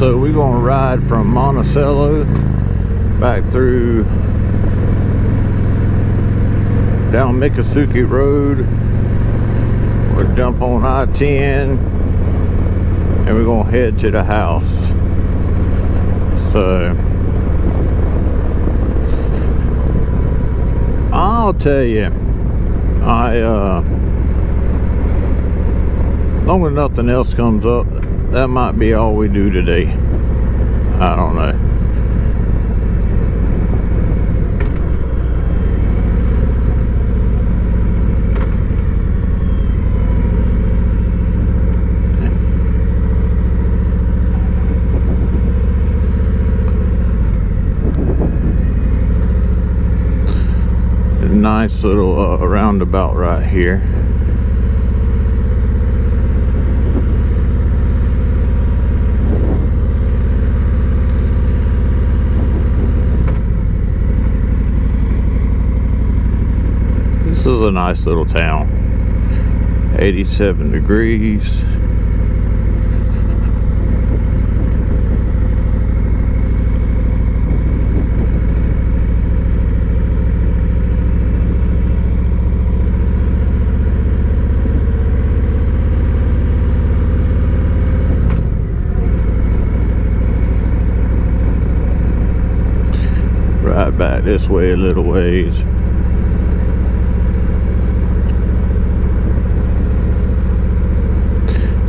So we're gonna ride from Monticello back through down Miccosukee Road. We'll jump on I-10 and we're gonna head to the house. So I'll tell you, long as nothing else comes up, that might be all we do today. I don't know. Nice little roundabout right here. This is a nice little town. 87 degrees. Right back this way a little ways.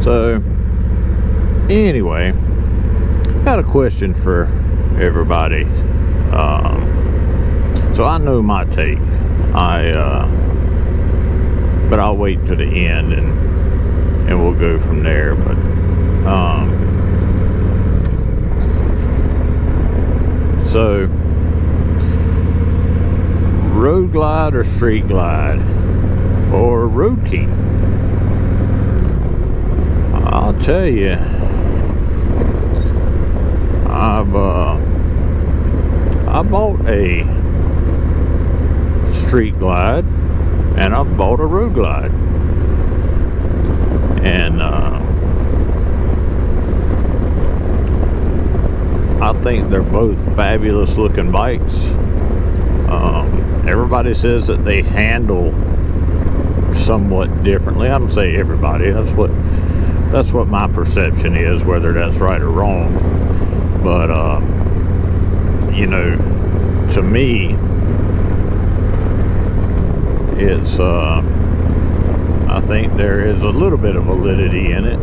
So anyway, got a question for everybody. So I know my take. But I'll wait to the end and we'll go from there. But so road glide or street glide or road king? I'll tell you, I bought a street glide and I bought a road glide, and I think they're both fabulous looking bikes. Everybody says that they handle somewhat differently. I don't say everybody, that's what my perception is, whether that's right or wrong. But you know, to me, it's I think there is a little bit of validity in it,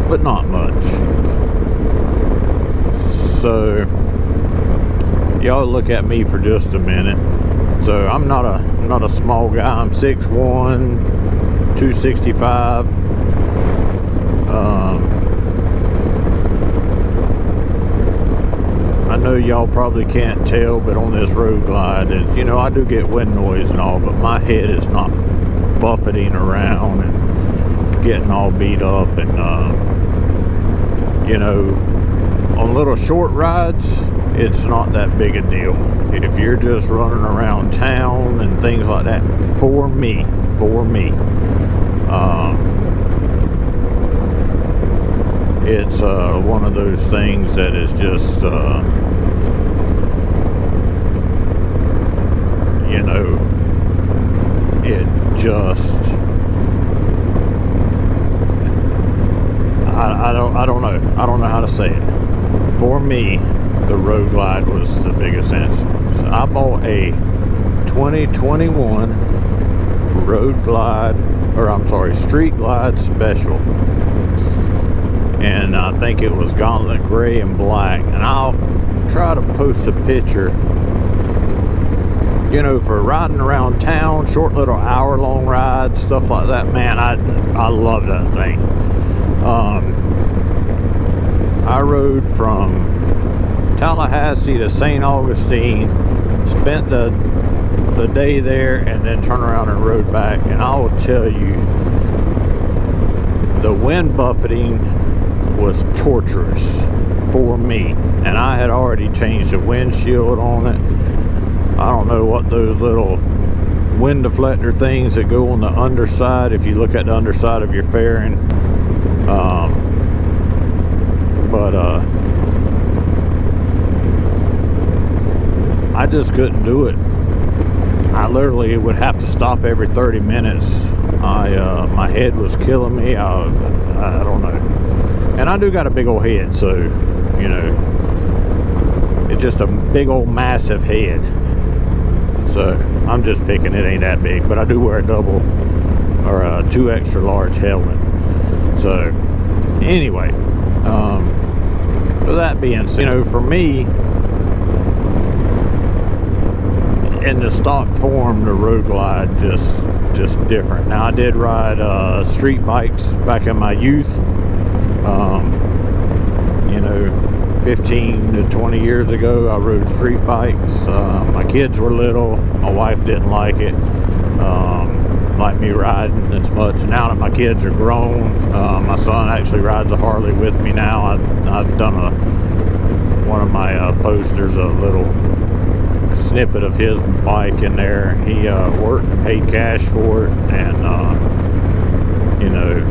but not much. So y'all look at me for just a minute. So I'm not a small guy. I'm 6'1", 265. I know y'all probably can't tell, but on this road glide, you know, I do get wind noise and all, but my head is not buffeting around and getting all beat up. And you know, on little short rides, it's not that big a deal. If you're just running around town and things like that, for me, it's one of those things that is just you know, it just I don't know how to say it. For me, the road glide was the biggest answer. So I bought a 2021 road glide, or I'm sorry, street glide special, and I think it was gauntlet gray and black, and I'll try to post a picture. You know, for riding around town, short little hour-long rides, stuff like that, man, I love that thing. I rode from Tallahassee to St. Augustine, spent the day there, and then turned around and rode back. And I will tell you, the wind buffeting was torturous for me, and I had already changed the windshield on it. I don't know what those little wind deflector things that go on the underside, if you look at the underside of your fairing, but I just couldn't do it. I literally would have to stop every 30 minutes. My head was killing me. I don't know. And I do got a big old head, so, you know, it's just a big old massive head. So I'm just picking, it ain't that big, but I do wear a double or a 2 extra large helmet. So anyway, with that being said, you know, for me, in the stock form, the Road Glide just different. Now I did ride street bikes back in my youth. You know, 15 to 20 years ago, I rode street bikes. My kids were little. My wife didn't like it, like me riding as much. Now that my kids are grown, my son actually rides a Harley with me now. I've done one of my posters, a little snippet of his bike in there. He worked and paid cash for it, and you know,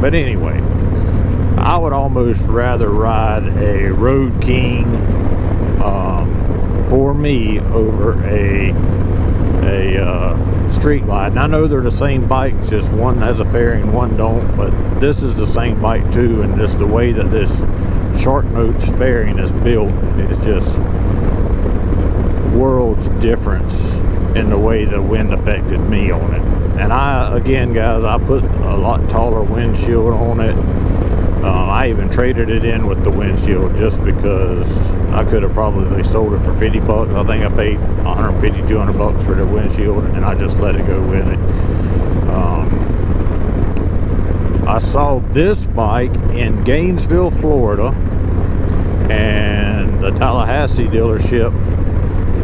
but anyway, I would almost rather ride a Road King for me over a Street Glide. And I know they're the same bikes, just one has a fairing, one don't, but this is the same bike too, and just the way that this Shark Notes fairing is built is just world's difference in the way the wind affected me on it. And again guys, I put a lot taller windshield on it. I even traded it in with the windshield just because I could have probably sold it for 50 bucks. I think I paid 150, 200 bucks for the windshield, and I just let it go with it. I saw this bike in Gainesville, Florida, and the Tallahassee dealership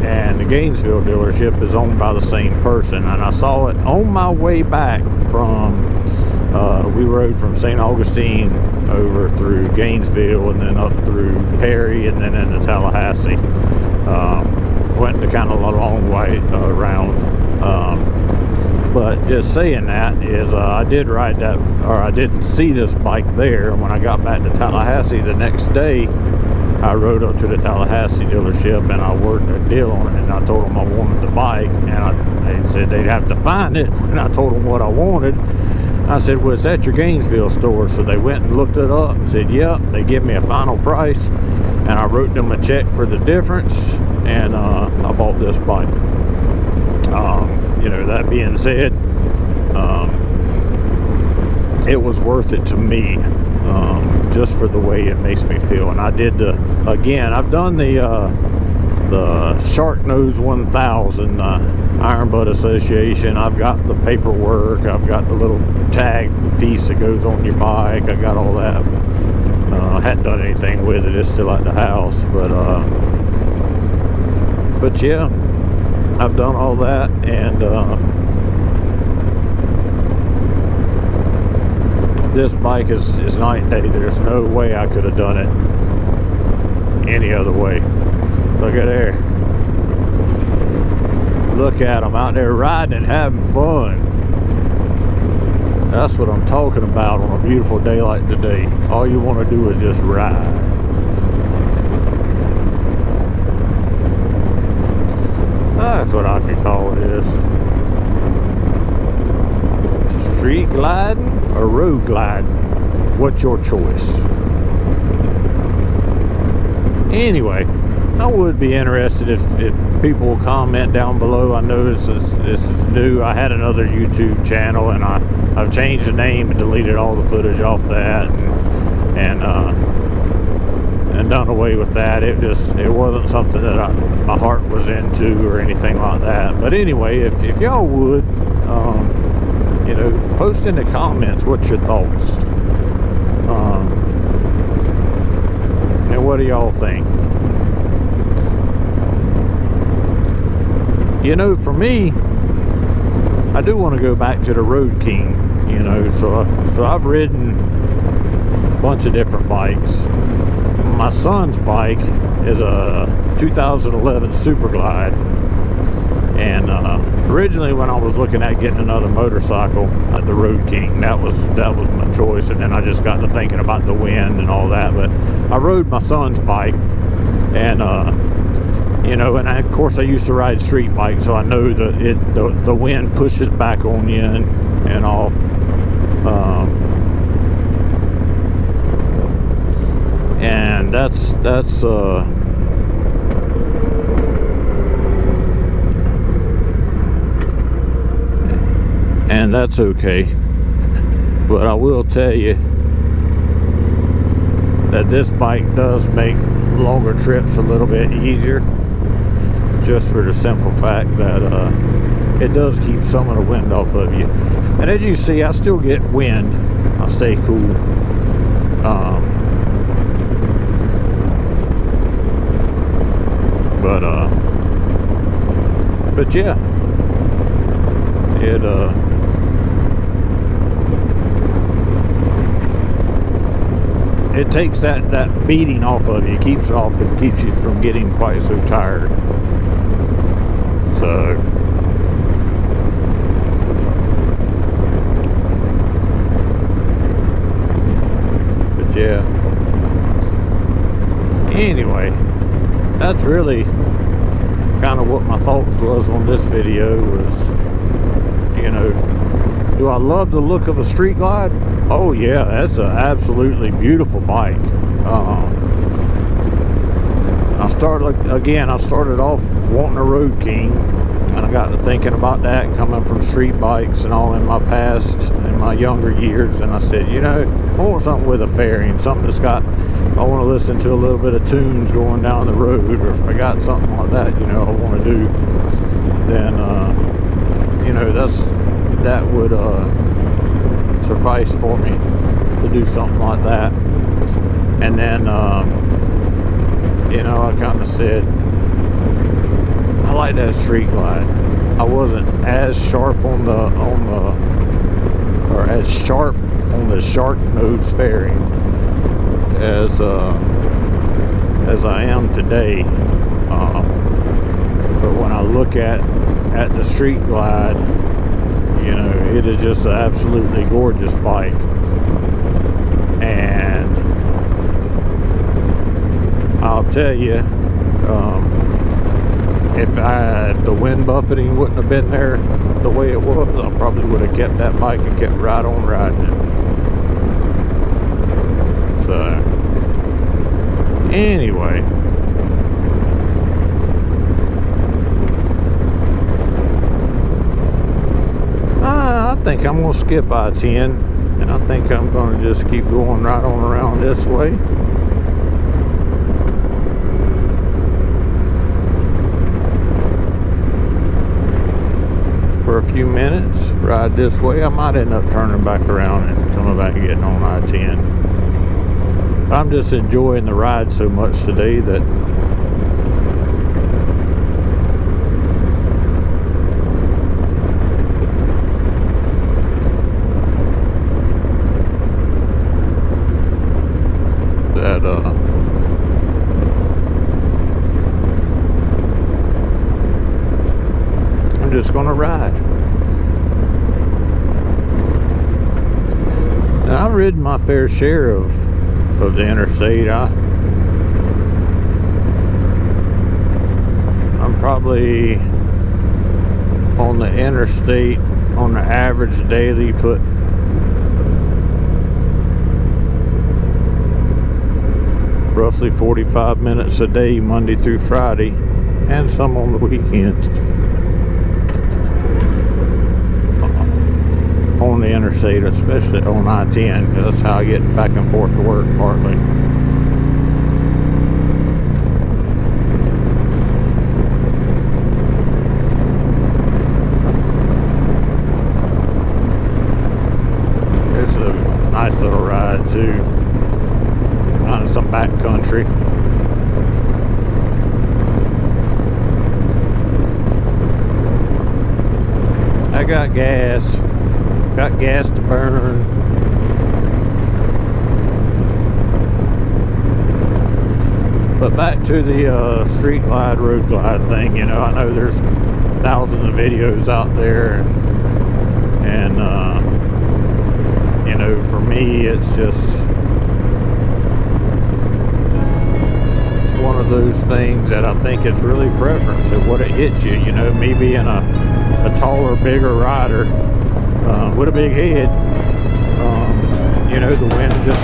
and the Gainesville dealership is owned by the same person, and I saw it on my way back from we rode from St. Augustine over through Gainesville and then up through Perry and then into Tallahassee. Went the kind of a long way around, but just saying that is I did ride that, or I didn't see this bike there. And when I got back to Tallahassee the next day, I rode up to the Tallahassee dealership and I worked a deal on it, and I told them I wanted the bike, and they said they'd have to find it, and I told them what I wanted. I said, well, it's at your Gainesville store. So they went and looked it up and said, yep. They give me a final price, and I wrote them a check for the difference, and I bought this bike. You know, that being said, it was worth it to me, just for the way it makes me feel. And I did again, I've done the Shark Nose 1000 Iron Butt Association. I've got the paperwork, I've got the little tag piece that goes on your bike, I got all that. I hadn't done anything with it, it's still at the house, but yeah, I've done all that, and this bike is night and day. There's no way I could have done it any other way. Look at there. Look at them out there riding and having fun. That's what I'm talking about on a beautiful day like today. All you want to do is just ride. That's what I could call it is. Street gliding or road gliding? What's your choice? Anyway, I would be interested if people will comment down below. I know this is new. I had another YouTube channel, and I've changed the name and deleted all the footage off that, and done away with that. It wasn't something that my heart was into or anything like that. But anyway, if y'all would, you know, post in the comments what's your thoughts, and what do y'all think? You know, for me, I do want to go back to the Road King, you know, so I've ridden a bunch of different bikes. My son's bike is a 2011 Super Glide, and originally when I was looking at getting another motorcycle, the Road King, that was my choice. And then I just got to thinking about the wind and all that. But I rode my son's bike, and You know, and of course I used to ride street bikes, so I know that the wind pushes back on you and all. And that's okay. But I will tell you that this bike does make longer trips a little bit easier, just for the simple fact that it does keep some of the wind off of you. And as you see, I still get wind. I stay cool. But yeah, it takes that beating off of you, keeps it off, and keeps you from getting quite so tired. So but yeah, anyway, that's really kind of what my thoughts was on this video. Was, you know, do I love the look of a Street Glide? Oh yeah, that's an absolutely beautiful bike. I started off wanting a Road King, and I got to thinking about that, coming from street bikes and all in my past, in my younger years, and I said, you know, I want something with a fairing, something that's got, I want to listen to a little bit of tunes going down the road, or if I got something like that, you know, I want to do, then, you know, that would suffice for me to do something like that. And then, you know, I kind of said, I like that Street Glide. I wasn't as sharp on the shark nose fairing as I am today. But when I look at the Street Glide, you know, it is just an absolutely gorgeous bike. And I'll tell you, if the wind buffeting wouldn't have been there the way it was, I probably would have kept that bike and kept right on riding it. So anyway, I think I'm going to skip I-10, and I think I'm going to just keep going right on around this way. For a few minutes, ride this way. I might end up turning back around and coming back and getting on I-10. I'm just enjoying the ride so much today that I'm just gonna ride. Now, I've ridden my fair share of the interstate. I'm probably on the interstate on the average daily put roughly 45 minutes a day, Monday through Friday, and some on the weekends on the interstate, especially on I-10, because that's how I get back and forth to work partly. It's a nice little ride too, kind of some back country. I got gas to burn. But back to the Street Glide, Road Glide thing, you know, I know there's thousands of videos out there, and you know, for me, it's just, it's one of those things that I think it's really preference of what it hits you. You know, me being a taller, bigger rider with a big head, you know, the wind just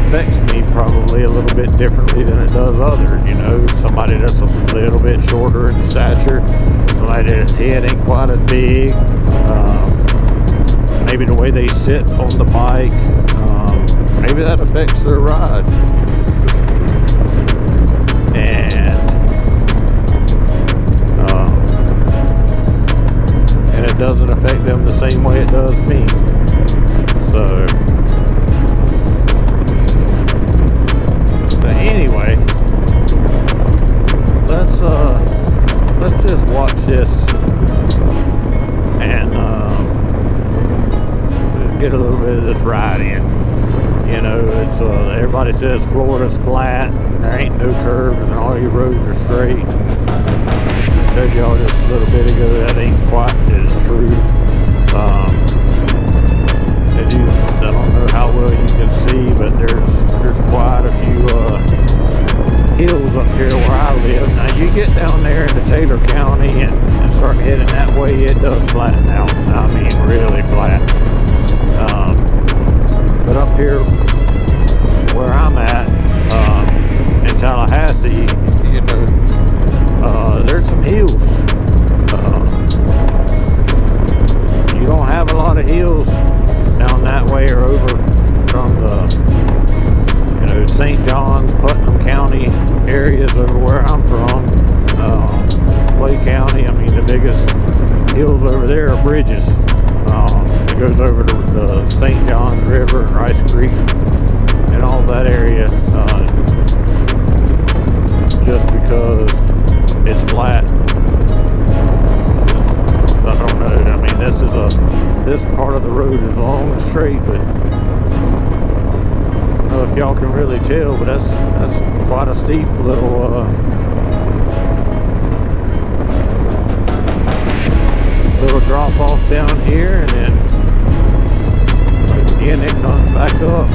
affects me probably a little bit differently than it does others. You know, somebody that's a little bit shorter in stature, somebody that's head ain't quite as big, maybe the way they sit on the bike, maybe that affects their ride. And it doesn't affect them the same way it does me. So anyway, let's just watch this and get a little bit of this ride in. You know, it's everybody says Florida's flat and there ain't no curves and all your roads are straight. I showed y'all just a little bit ago that ain't quite as true. I don't know how well you can see, but there's quite a few hills up here where I live. Now you get down there into Taylor County and start heading that way, it does flatten out. I mean, really flat. But up here where I'm at, in Tallahassee, you know, there's some hills. You don't have a lot of hills down that way or over from the, you know, St. John's, Putnam County areas over where I'm from. Clay County, I mean, the biggest hills over there are bridges. It goes over to the St. John's River and Rice Creek and all that area, just because it's flat. I don't know. I mean, this part of the road is long and straight, but I don't know if y'all can really tell, but that's quite a steep little drop off down here, and then again it comes back up.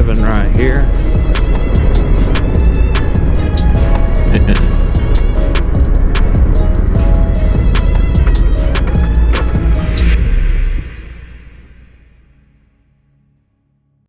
Right here.